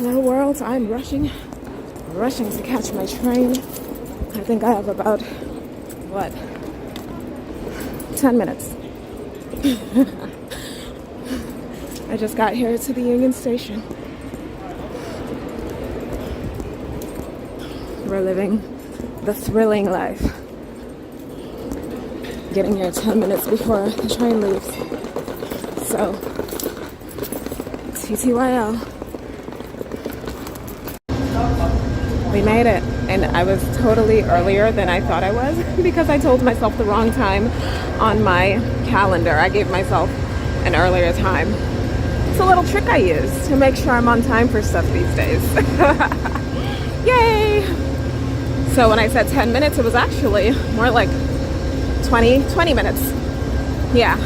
Hello world, I'm rushing to catch my train. I think I have about, 10 minutes. I just got here to the Union Station. We're living the thrilling life. Getting here 10 minutes before the train leaves. So, TTYL. We made it, and I was totally earlier than I thought I was because I told myself the wrong time on my calendar. I gave myself an earlier time. It's a little trick I use to make sure I'm on time for stuff these days. Yay! So when I said 10 minutes, it was actually more like 20 minutes. Yeah.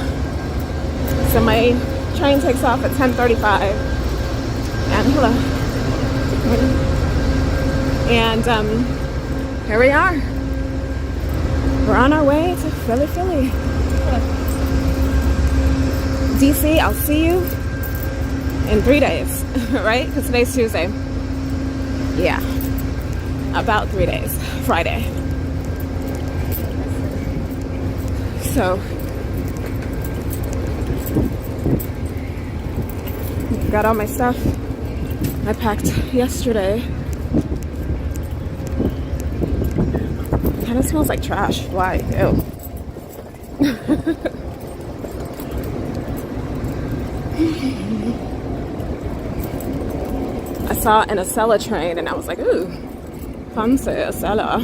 So my train takes off at 10:35. And hello. And here we are. We're on our way to Philly. DC, I'll see you in 3 days, right? Because today's Tuesday. Yeah, about 3 days, Friday. So, got all my stuff I packed yesterday. Kind of smells like trash. Why? Ew. I saw an Acela train and I was like, ooh, fancy Acela.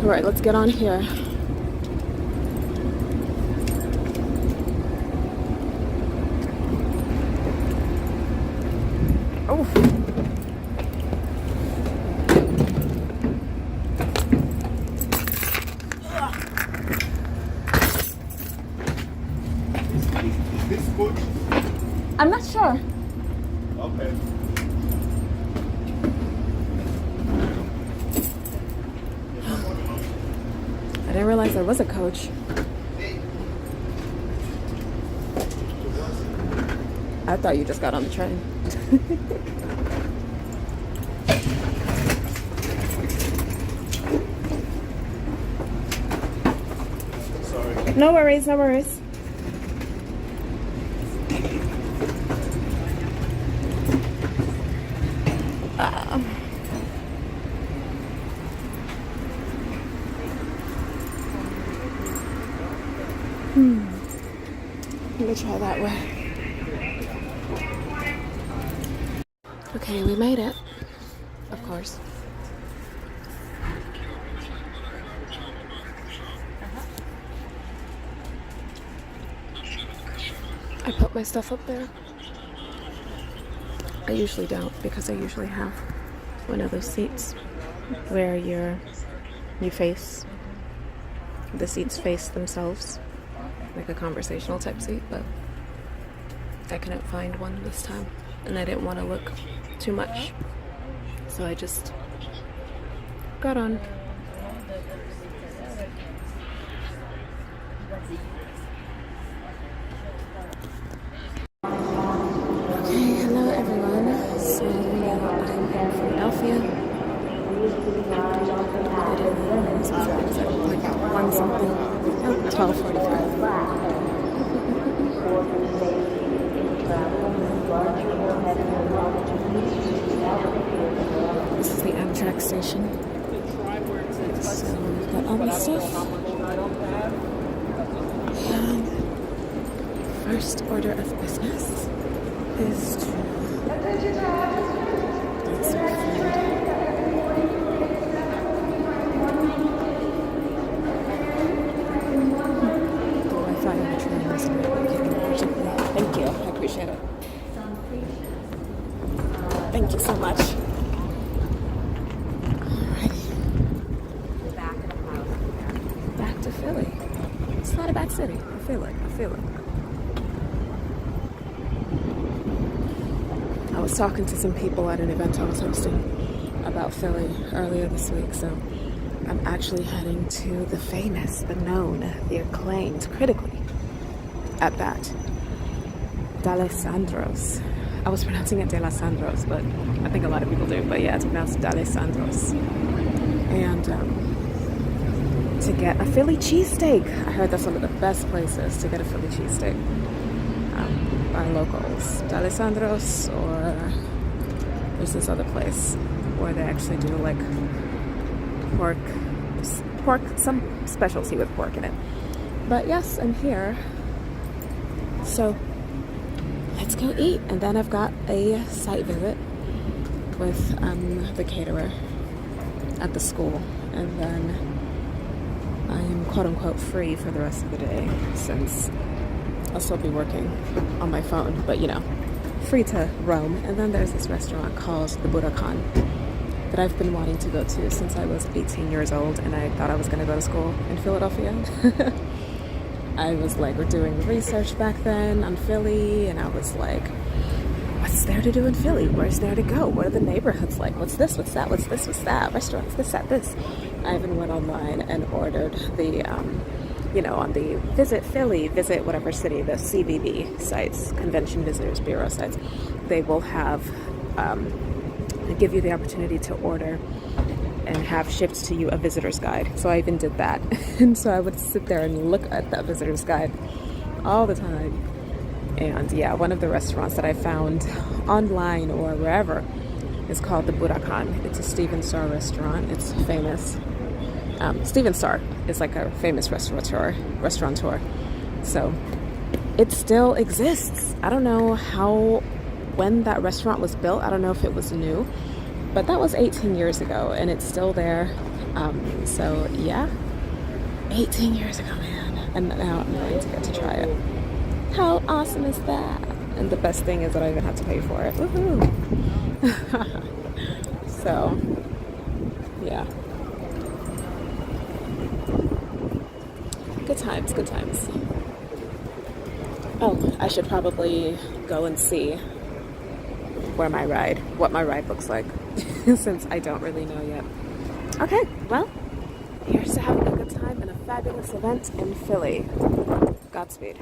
All right, let's get on here. Oh. I'm not sure. Okay. I didn't realize there was a coach. I thought you just got on the train. Sorry. No worries, no worries. Let me try that way. Okay, we made it. Of course. I put my stuff up there. I usually don't because I usually have one of those seats where the seats face themselves, like a conversational type seat, but I couldn't find one this time and I didn't want to look too much, so I just got on. Okay, hello everyone. So I'm in Philadelphia. I didn't realize it was like 1 something. Oh, 12:45. This is the Amtrak station. So we've got all my stuff. And first order of business is to get some food. The Wi-Fi on the train is not working urgently. Thank you. I appreciate it. Thank you so much. Alrighty. Back to Philly. It's not a bad city. I feel it. I was talking to some people at an event I was hosting about Philly earlier this week, so I'm actually heading to the famous, the known, the acclaimed, critically, at that, D'Alessandro's I was pronouncing it De Los Sandros, but I think a lot of people do. But yeah, it's pronounced D'Alessandro's. And to get a Philly cheesesteak. I heard that's one of the best places to get a Philly cheesesteak by locals. D'Alessandro's, or there's this other place where they actually do like pork, some specialty with pork in it. But yes, I'm here. So let's go eat. And then I've got a site visit with the caterer at the school. And then I am quote unquote free for the rest of the day, since I'll still be working on my phone, but you know, free to roam. And then there's this restaurant called the Pt.1 that I've been wanting to go to since I was 18 years old, and I thought I was going to go to school in Philadelphia. I was like, we're doing research back then on Philly, and I was like, what's there to do in Philly? Where's there to go? What are the neighborhoods like? What's this? What's that? What's this? What's that? Restaurants, this, that, this. I even went online and ordered the, on the Visit Philly, Visit whatever city, the CVB sites, Convention Visitors Bureau sites. They will have, give you the opportunity to order and have shipped to you a visitor's guide. So I even did that. And so I would sit there and look at that visitor's guide all the time. And yeah, one of the restaurants that I found online or wherever is called the Pt.1. It's a Steven Starr restaurant. It's famous. Steven Starr is like a famous restaurateur. So it still exists. I don't know when that restaurant was built. I don't know if it was new, but that was 18 years ago and it's still there. So yeah, 18 years ago, man. And now I'm going to get to try it. How awesome is that? And the best thing is that I don't even have to pay for it. Woohoo! So, yeah. Good times, good times. Oh, I should probably go and see what my ride looks like, since I don't really know yet. Okay, well, here's to having a good time and a fabulous event in Philly. Godspeed.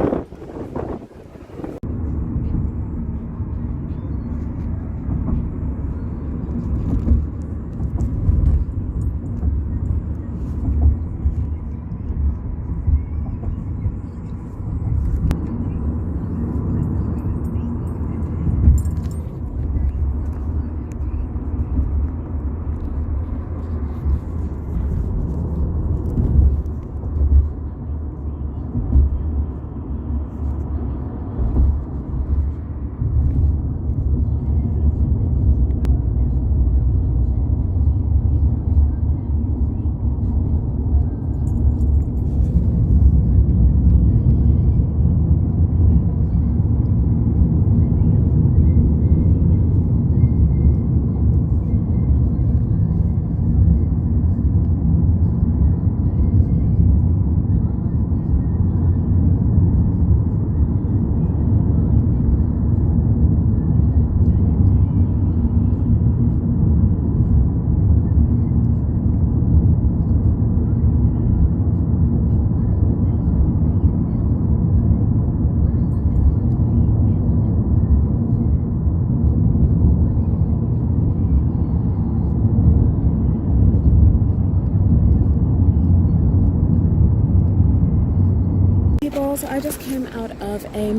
So I just came out of a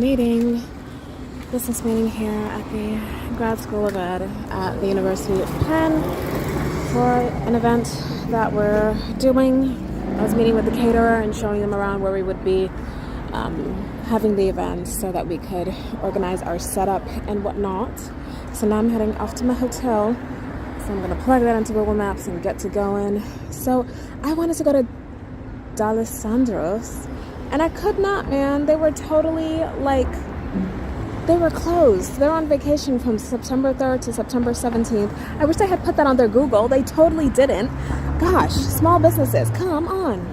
business meeting here at the Grad School of Ed at the University of Penn for an event that we're doing. I was meeting with the caterer and showing them around where we would be having the event so that we could organize our setup and whatnot. So now I'm heading off to my hotel. So I'm going to plug that into Google Maps and get to going. So I wanted to go to D'Alessandro's, and I could not, man. They were totally they were closed. They're on vacation from September 3rd to September 17th. I wish they had put that on their Google. They totally didn't. Gosh, small businesses, come on.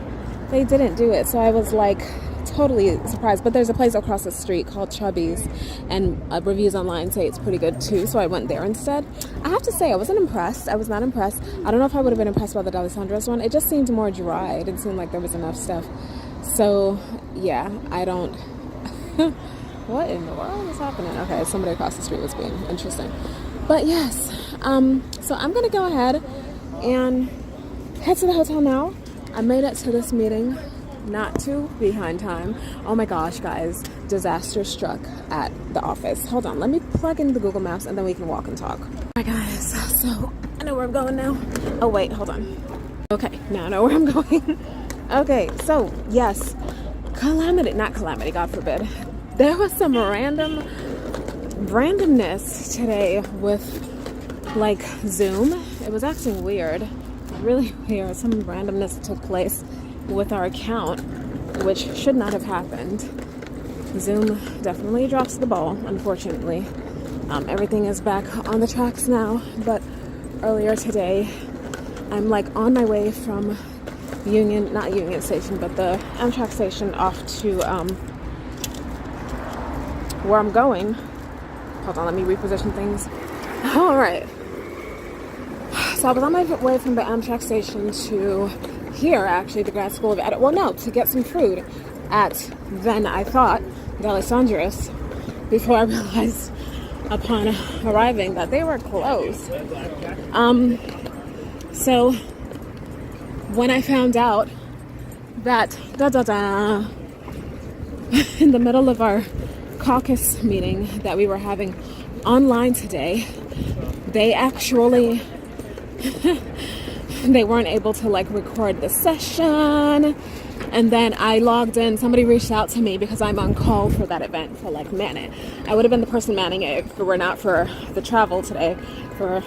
They didn't do it. So I was like totally surprised. But there's a place across the street called Chubby's, and reviews online say it's pretty good too. So I went there instead. I have to say, I wasn't impressed. I was not impressed. I don't know if I would have been impressed by the D'Alessandro's one. It just seemed more dry. It didn't seem like there was enough stuff. So yeah, I don't What in the world is happening? Okay, somebody across the street was being interesting. But yes, so I'm gonna go ahead and head to the hotel now. I made it to this meeting not too behind time. Oh my gosh, guys, disaster struck at the office. Hold on, let me plug in the Google Maps and then we can walk and talk. All right, guys, so I know where I'm going now. Oh wait, hold on. Okay, now I know where I'm going. Okay, so yes, not calamity, God forbid. There was some randomness today with like Zoom. It was acting weird, really weird. Some randomness took place with our account, which should not have happened. Zoom definitely drops the ball, unfortunately. Everything is back on the tracks now, but earlier today, I'm like on my way from not Union Station, but the Amtrak station off to where I'm going. Hold on, let me reposition things. All right. So I was on my way from the Amtrak station to here, actually, the grad school to get some food at, then I thought, D'Alessandro's, before I realized upon arriving that they were closed. So when I found out that in the middle of our caucus meeting that we were having online today, they actually they weren't able to like record the session. And then I logged in, somebody reached out to me because I'm on call for that event for like man it. I would have been the person manning it if it were not for the travel today, for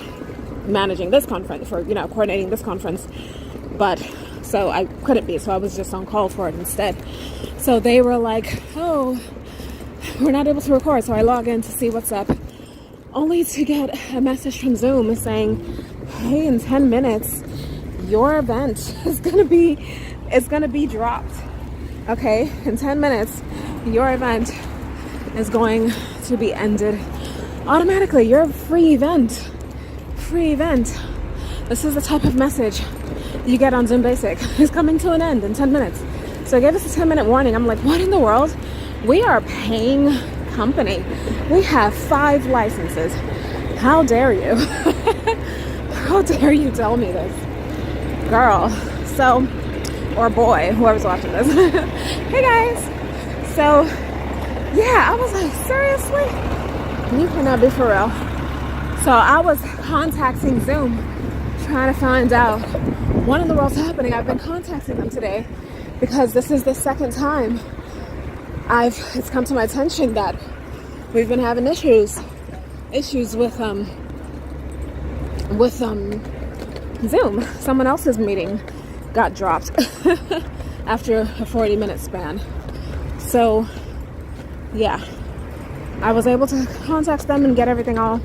managing this conference, for coordinating this conference. But so I couldn't be, so I was just on call for it instead. So they were like, oh, we're not able to record. So I log in to see what's up, only to get a message from Zoom saying, hey, in 10 minutes your event is gonna be dropped. Okay, in 10 minutes your event is going to be ended automatically. Your free event. This is the type of message you get on Zoom Basic. It's coming to an end in 10 minutes. So I gave us a 10-minute warning. I'm like, what in the world? We are a paying company. We have 5 licenses. How dare you? How dare you tell me this? Girl. So, or boy, whoever's watching this. Hey guys. So, yeah, I was like, seriously? You cannot be for real. So I was contacting Zoom, trying to find out what in the world's happening. I've been contacting them today because this is the second time it's come to my attention that we've been having issues with Zoom. Someone else's meeting got dropped after a 40-minute span. So yeah, I was able to contact them and get everything all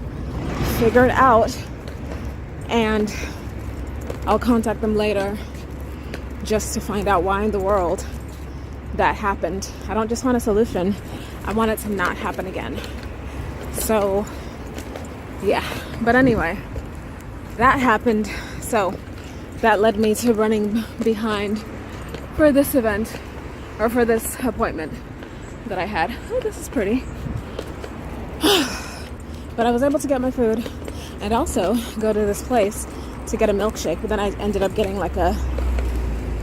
figured out, and I'll contact them later just to find out why in the world that happened. I don't just want a solution, I want it to not happen again. So yeah, but anyway, that happened. So that led me to running behind for this event, or for this appointment that I had. Oh, this is pretty. But I was able to get my food and also go to this place to get a milkshake, but then I ended up getting like a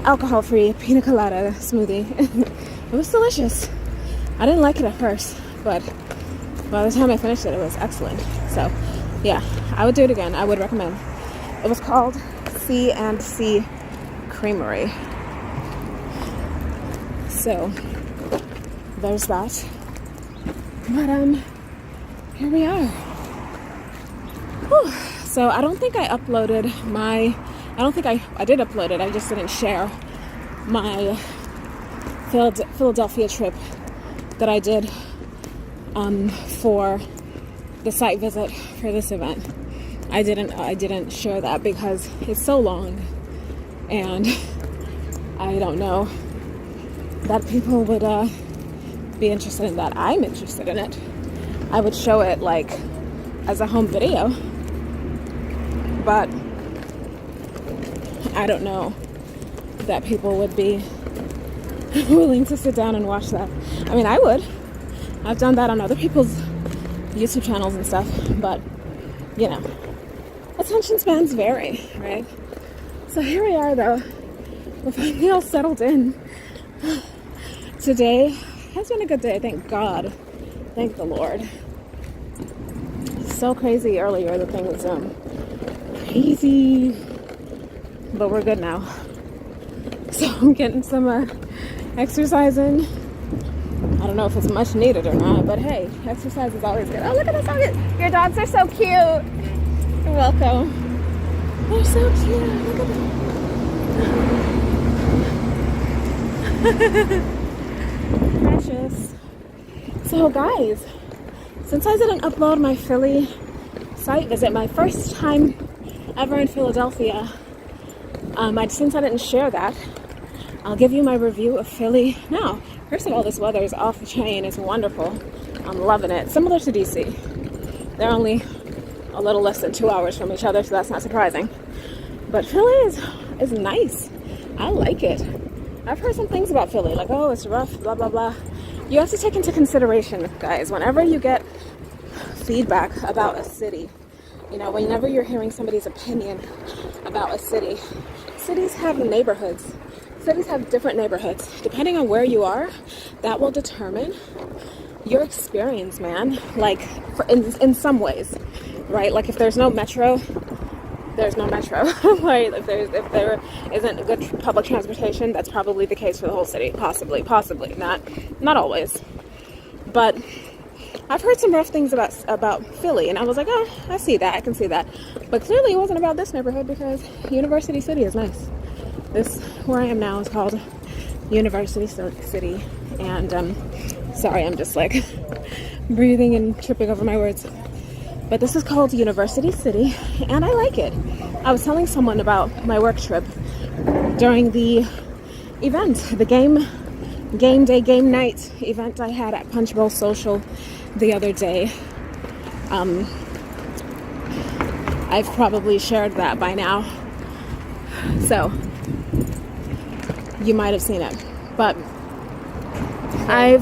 alcohol-free pina colada smoothie. It was delicious. I didn't like it at first, but by the time I finished it, it was excellent. So yeah, I would do it again. I would recommend. It was called C&C Creamery. So there's that. But here we are. Whew. So I don't think I uploaded I did upload it, I just didn't share my Philadelphia trip that I did for the site visit for this event. I didn't share that because it's so long, and I don't know that people would be interested in that. I'm interested in it. I would show it like as a home video, but I don't know that people would be willing to sit down and watch that. I mean, I would. I've done that on other people's YouTube channels and stuff, but you know, attention spans vary, right? So here we are though. We're finally all settled in. Today has been a good day, thank God. Thank the Lord. So crazy earlier, the thing was crazy, but we're good now. So I'm getting some exercise in. I don't know if it's much needed or not, but hey, exercise is always good. Oh, look at this dog. Your dogs are so cute. You're welcome. They're so cute. Look at them. Precious. So guys, since I didn't upload my Philly site visit, my first time ever in Philadelphia, since I didn't share that, I'll give you my review of Philly now. First of all, this weather is off the chain. It's wonderful. I'm loving it. Similar to DC. They're only a little less than 2 hours from each other, so that's not surprising. But Philly is nice. I like it. I've heard some things about Philly, like, oh, it's rough, blah, blah, blah. You have to take into consideration, guys, whenever you get feedback about a city, you know, whenever you're hearing somebody's opinion about a city, cities have neighborhoods. Cities have different neighborhoods. Depending on where you are, that will determine your experience, man. Like, in some ways, right? Like, if there's no metro, there's no metro. Right? If there isn't good public transportation, that's probably the case for the whole city. Possibly, not always. But I've heard some rough things about Philly, and I was like, oh, I see that, I can see that. But clearly, it wasn't about this neighborhood because University City is nice. This, where I am now, is called University City, and sorry, I'm just like breathing and tripping over my words. But this is called University City, and I like it. I was telling someone about my work trip during the event, the game day, game night event I had at Punch Bowl Social the other day. I've probably shared that by now, so you might have seen it. But I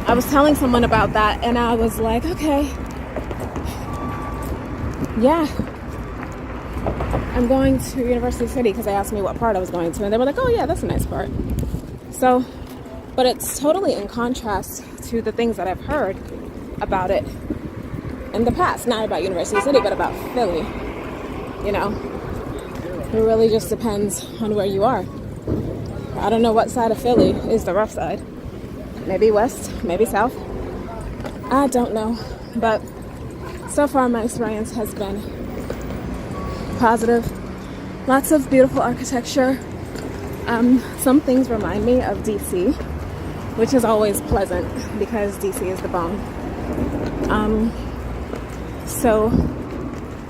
was telling someone about that, and I was like, okay, yeah, I'm going to University City, because they asked me what part I was going to, and they were like, oh yeah, that's a nice part. So, but it's totally in contrast to the things that I've heard about it in the past. Not about University City, but about Philly. You know, it really just depends on where you are. I don't know what side of Philly is the rough side. Maybe west, maybe south. I don't know. But so far my experience has been positive. Lots of beautiful architecture. Some things remind me of DC, which is always pleasant because DC is the bomb. So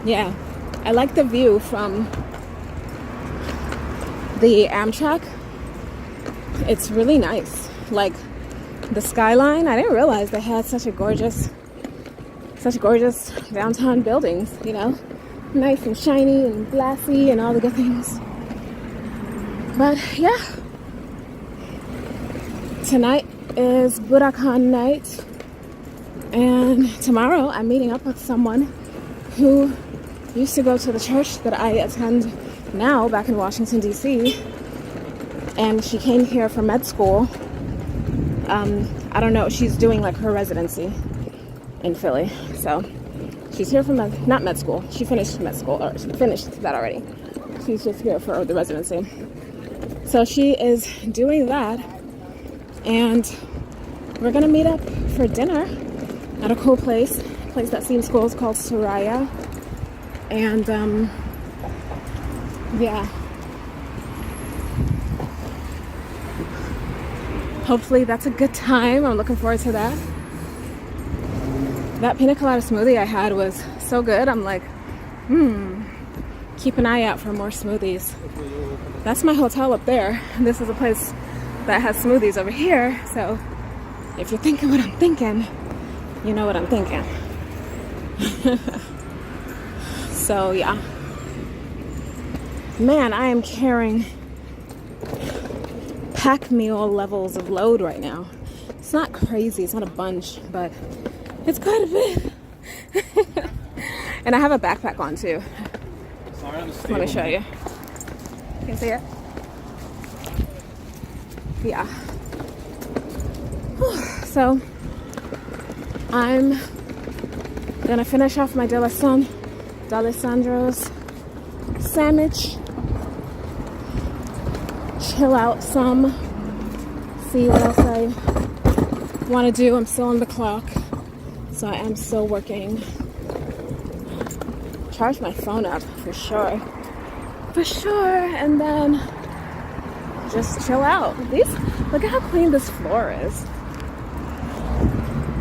yeah, I like the view from the Amtrak. It's really nice. Like the skyline, I didn't realize they had such gorgeous downtown buildings, you know, nice and shiny and glassy and all the good things. But yeah, tonight is Burakan night, and tomorrow I'm meeting up with someone who used to go to the church that I attend now back in Washington, D.C., and she came here for med school. I don't know, she's doing like her residency in Philly, so she's here for not med school, she finished med school, or she finished that already. She's just here for the residency. So she is doing that, and we're gonna meet up for dinner at a cool place that seems cool. It's called Soraya, and yeah, hopefully that's a good time. I'm looking forward to that. That pina colada smoothie I had was so good. I'm like, keep an eye out for more smoothies. That's my hotel up there. This is a place that has smoothies over here. So if you're thinking what I'm thinking, you know what I'm thinking. So yeah. Man, I am carrying pack mule levels of load right now. It's not crazy, it's not a bunch, but it's quite a bit. And I have a backpack on too. Sorry, I'm Let me show you. You can see it? Yeah. So I'm gonna finish off my D'Alessandro's sandwich, chill out some, see what else I want to do. I'm still on the clock, so I am still working. Charge my phone up for sure, and then just chill out. Look at how clean this floor is.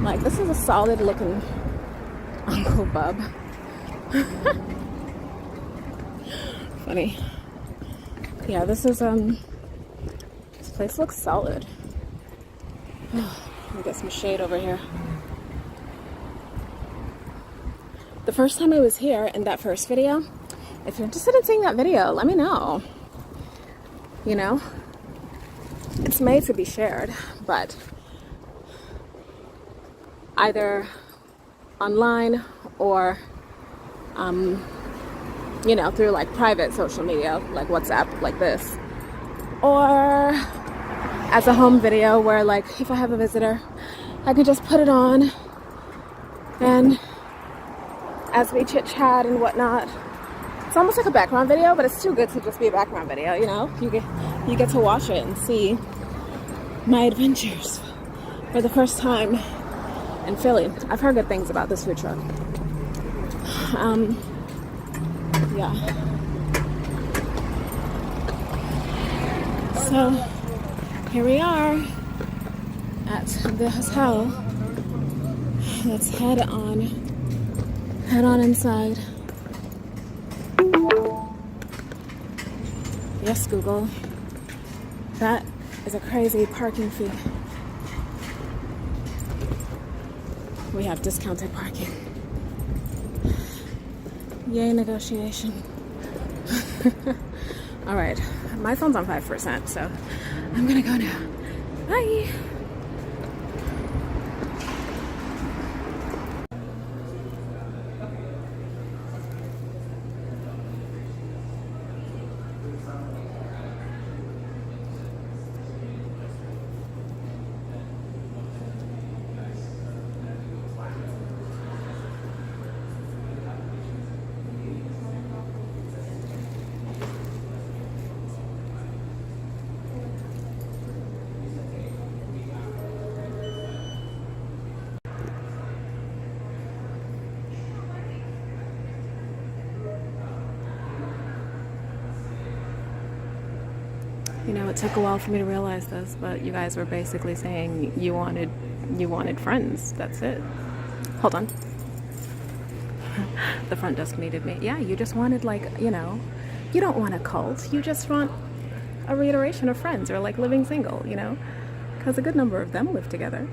Like, this is a solid looking Uncle Bub. Funny. Yeah, this place looks solid. Let me get some shade over here. The first time I was here in that first video, if you're interested in seeing that video, let me know. You know, it's made to be shared, but either online or you know, through like private social media like WhatsApp, like this, or as a home video where, like, if I have a visitor, I can just put it on and as we chit chat and whatnot. It's almost like a background video, but it's too good to just be a background video, you know? You get to watch it and see my adventures for the first time in Philly. I've heard good things about this food truck. Yeah. So here we are at the hotel. Let's head on inside. Yes, Google. That is a crazy parking fee. We have discounted parking. Yay, negotiation. All right, my phone's on 5%, so I'm gonna go now. Bye. You know, it took a while for me to realize this, but you guys were basically saying you wanted friends. That's it. Hold on. The front desk needed me. Yeah, you just wanted, like, you know, you don't want a cult. You just want a reiteration of friends, or like living single, you know, because a good number of them live together.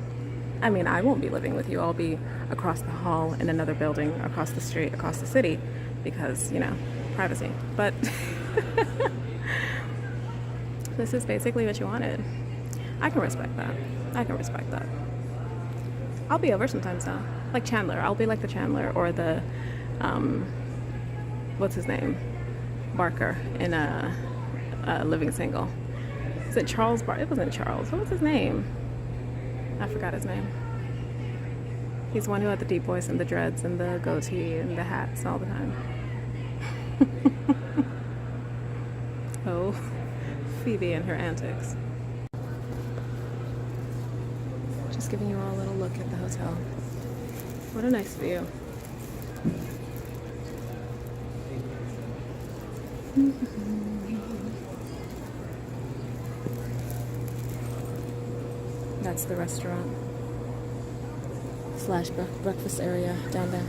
I mean, I won't be living with you. I'll be across the hall in another building, across the street, across the city, because, you know, privacy. But this is basically what you wanted. I can respect that. I'll be over sometimes though. Like Chandler. I'll be like the Chandler or the, what's his name? Barker in a Living Single. Is it Charles Barker? It wasn't Charles. What was his name? I forgot his name. He's the one who had the deep voice and the dreads and the goatee and the hats all the time. Oh. Phoebe and her antics. Just giving you all a little look at the hotel. What a nice view. That's the restaurant / breakfast area down there.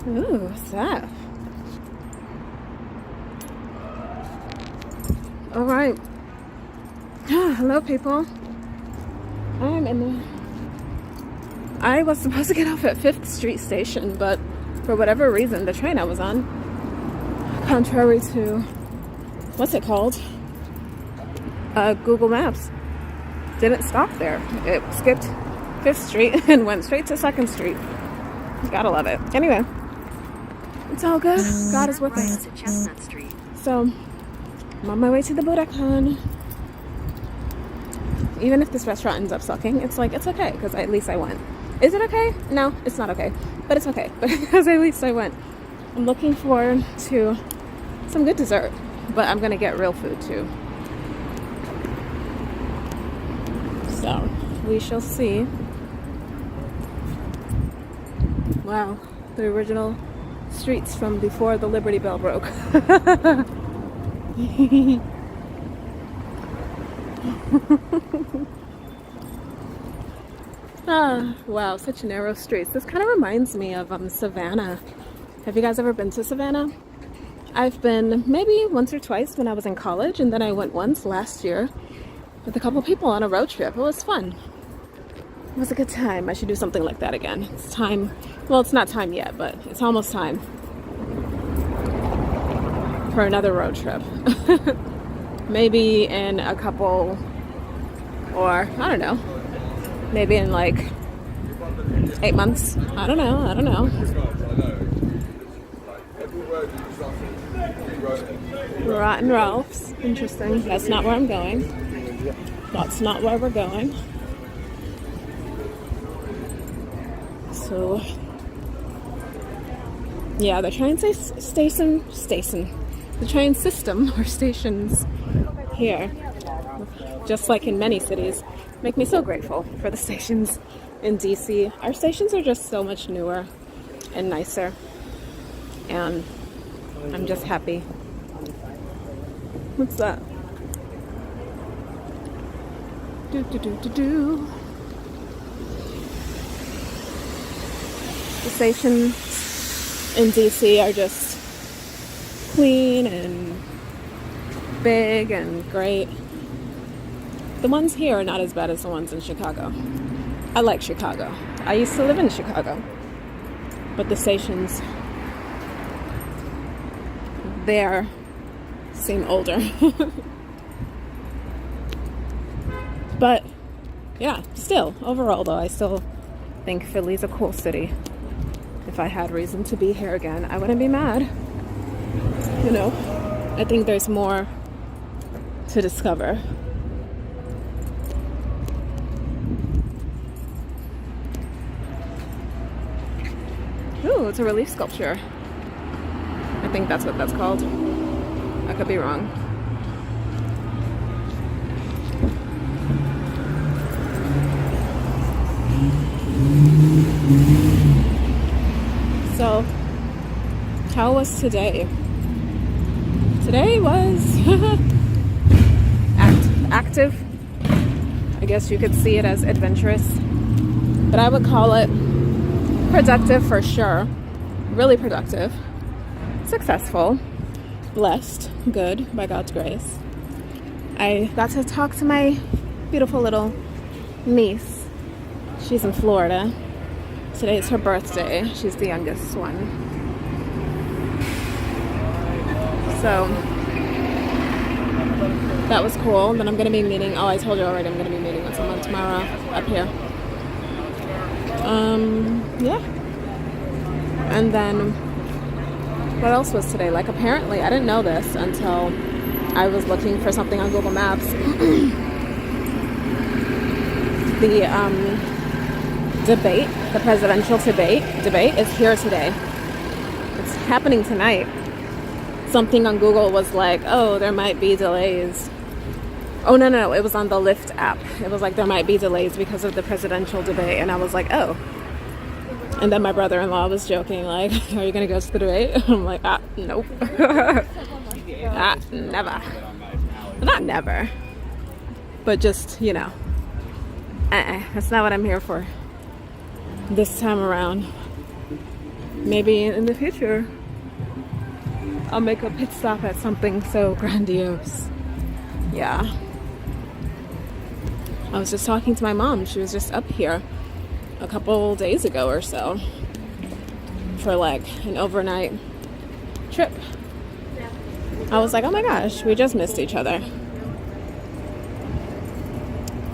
Ooh, what's that? All right. Hello, people. I was supposed to get off at 5th Street Station, but for whatever reason, the train I was on, contrary to what's it called? Google Maps didn't stop there. It skipped 5th Street and went straight to 2nd Street. Gotta love it. Anyway, it's all good. God is with us. So, I'm on my way to the Budokan. Even if this restaurant ends up sucking, it's like, it's okay, because at least I went. Is it okay? No, it's not okay. But it's okay, because at least I went. I'm looking forward to some good dessert, but I'm gonna get real food too. So, we shall see. Wow, the original streets from before the Liberty Bell broke. Wow, such narrow streets. This kind of reminds me of Savannah. Have you guys ever been to Savannah? I've been maybe once or twice when I was in college, and then I went once last year with a couple people on a road trip. It was fun. It was a good time. I should do something like that again. It's time. Well, it's not time yet, but it's almost time for another road trip. Maybe in a couple, or I don't know, maybe in like 8 months. I don't know. Rotten Ralph's. Interesting. That's not where I'm going. That's not where we're going. So, yeah, the train station. The train system or stations here, just like in many cities, make me so grateful for the stations in DC. Our stations are just so much newer and nicer, and I'm just happy. What's that? The stations in DC are just clean and big and great. The ones here are not as bad as the ones in Chicago. I like Chicago. I used to live in Chicago. But the stations there seem older. But yeah, still, overall though, I still think Philly's a cool city. If I had reason to be here again, I wouldn't be mad. You know, I think there's more to discover. Ooh, it's a relief sculpture. I think that's what that's called. I could be wrong. So, how was today? Today was active. I guess you could see it as adventurous, but I would call it productive for sure. Really productive. Successful. Blessed. Good, by God's grace. I got to talk to my beautiful little niece. She's in Florida. Today is her birthday. She's the youngest one. So that was cool. Then I'm going to be meeting, I told you already, I'm going to be meeting with someone tomorrow up here. Yeah. And then what else was today? Like, apparently, I didn't know this until I was looking for something on Google Maps. The presidential debate is here today. It's happening tonight. Something on Google was like, oh, there might be delays. Oh, no, it was on the Lyft app. It was like, there might be delays because of the presidential debate. And I was like, oh. And then my brother-in-law was joking, like, are you going to go to the debate? I'm like, nope. Never. Not never. But just, you know. That's not what I'm here for this time around. Maybe in the future, I'll make a pit stop at something so grandiose. Yeah. I was just talking to my mom. She was just up here a couple days ago or so for like an overnight trip. I was like, oh my gosh, we just missed each other.